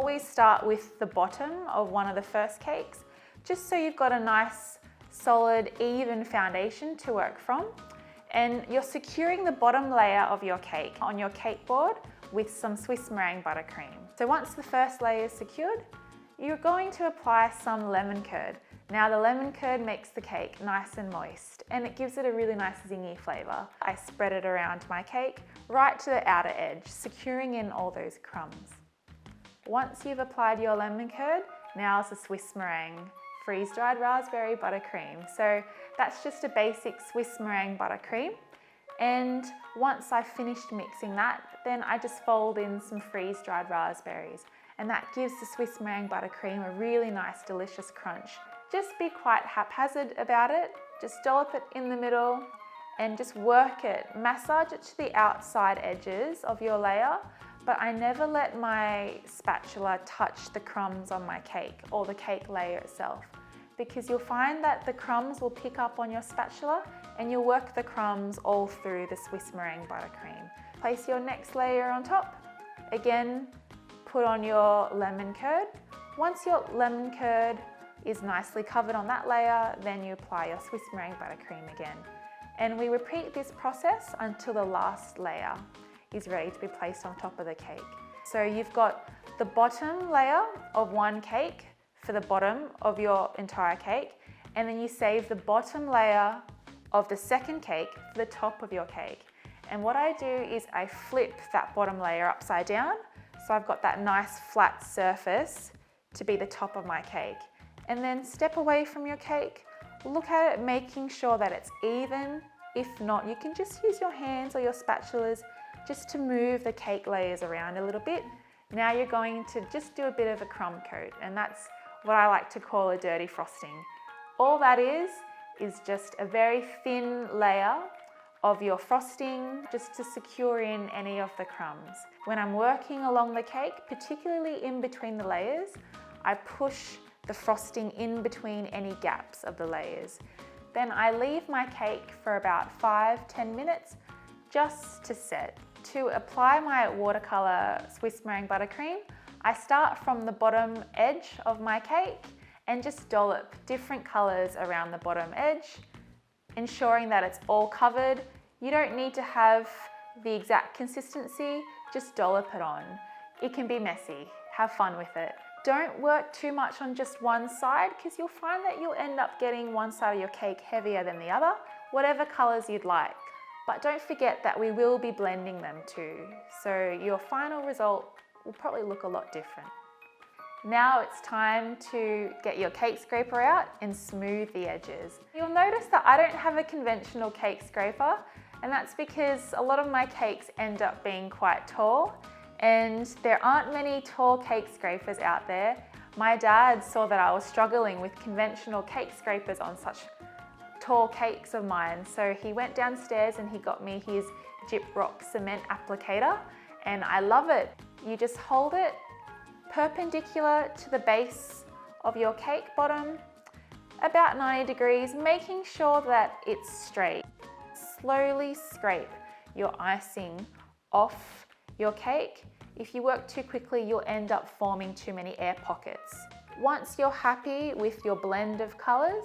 always start with the bottom of one of the first cakes, just so you've got a nice, solid, even foundation to work from. And you're securing the bottom layer of your cake on your cake board with some Swiss meringue buttercream. So once the first layer is secured, you're going to apply some lemon curd. Now the lemon curd makes the cake nice and moist and it gives it a really nice zingy flavour. I spread it around my cake right to the outer edge, securing in all those crumbs. Once you've applied your lemon curd, now it's the Swiss meringue freeze-dried raspberry buttercream. So that's just a basic Swiss meringue buttercream. And once I've finished mixing that, then I just fold in some freeze-dried raspberries. And that gives the Swiss meringue buttercream a really nice, delicious crunch. Just be quite haphazard about it. Just dollop it in the middle and just work it. Massage it to the outside edges of your layer, but I never let my spatula touch the crumbs on my cake or the cake layer itself, because you'll find that the crumbs will pick up on your spatula and you'll work the crumbs all through the Swiss meringue buttercream. Place your next layer on top. Again, put on your lemon curd. Once your lemon curd is nicely covered on that layer, then you apply your Swiss meringue buttercream again. And we repeat this process until the last layer is ready to be placed on top of the cake. So you've got the bottom layer of one cake for the bottom of your entire cake, and then you save the bottom layer of the second cake for the top of your cake. And what I do is I flip that bottom layer upside down, so I've got that nice flat surface to be the top of my cake. And then step away from your cake, look at it, making sure that it's even. If not, you can just use your hands or your spatulas just to move the cake layers around a little bit. Now you're going to just do a bit of a crumb coat, and that's what I like to call a dirty frosting. All that is just a very thin layer of your frosting just to secure in any of the crumbs. When I'm working along the cake, particularly in between the layers, I push the frosting in between any gaps of the layers. Then I leave my cake for about 5-10 minutes just to set. To apply my watercolour Swiss meringue buttercream, I start from the bottom edge of my cake and just dollop different colours around the bottom edge, ensuring that it's all covered. You don't need to have the exact consistency, just dollop it on. It can be messy, have fun with it. Don't work too much on just one side, because you'll find that you'll end up getting one side of your cake heavier than the other, whatever colours you'd like. But don't forget that we will be blending them too, so your final result will probably look a lot different. Now it's time to get your cake scraper out and smooth the edges. You'll notice that I don't have a conventional cake scraper, and that's because a lot of my cakes end up being quite tall, and there aren't many tall cake scrapers out there. My dad saw that I was struggling with conventional cake scrapers on such tall cakes of mine, so he went downstairs and he got me his Gyprock cement applicator, and I love it. You just hold it perpendicular to the base of your cake bottom, about 90 degrees, making sure that it's straight. Slowly scrape your icing off your cake. If you work too quickly, you'll end up forming too many air pockets. Once you're happy with your blend of colours,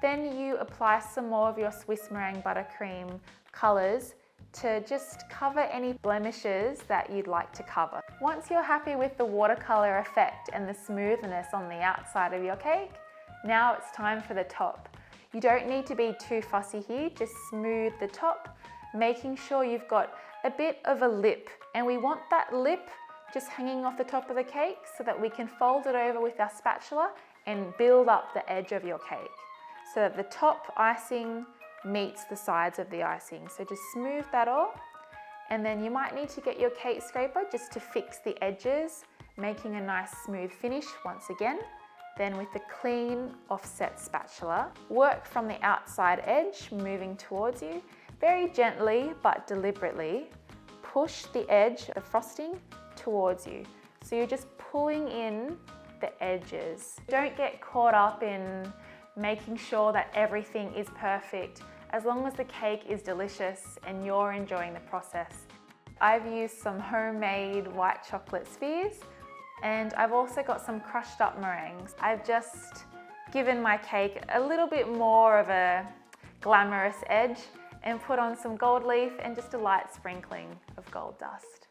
then you apply some more of your Swiss meringue buttercream colours to just cover any blemishes that you'd like to cover. Once you're happy with the watercolour effect and the smoothness on the outside of your cake, now it's time for the top. You don't need to be too fussy here, just smooth the top, making sure you've got a bit of a lip. And we want that lip just hanging off the top of the cake so that we can fold it over with our spatula and build up the edge of your cake so that the top icing meets the sides of the icing. So just smooth that all, and then you might need to get your cake scraper just to fix the edges, making a nice smooth finish once again. Then with the clean offset spatula, work from the outside edge moving towards you. Very gently but deliberately push the edge of the frosting towards you. So you're just pulling in the edges. Don't get caught up in making sure that everything is perfect, as long as the cake is delicious and you're enjoying the process. I've used some homemade white chocolate spheres, And I've also got some crushed up meringues. I've just given my cake a little bit more of a glamorous edge and put on some gold leaf and just a light sprinkling of gold dust.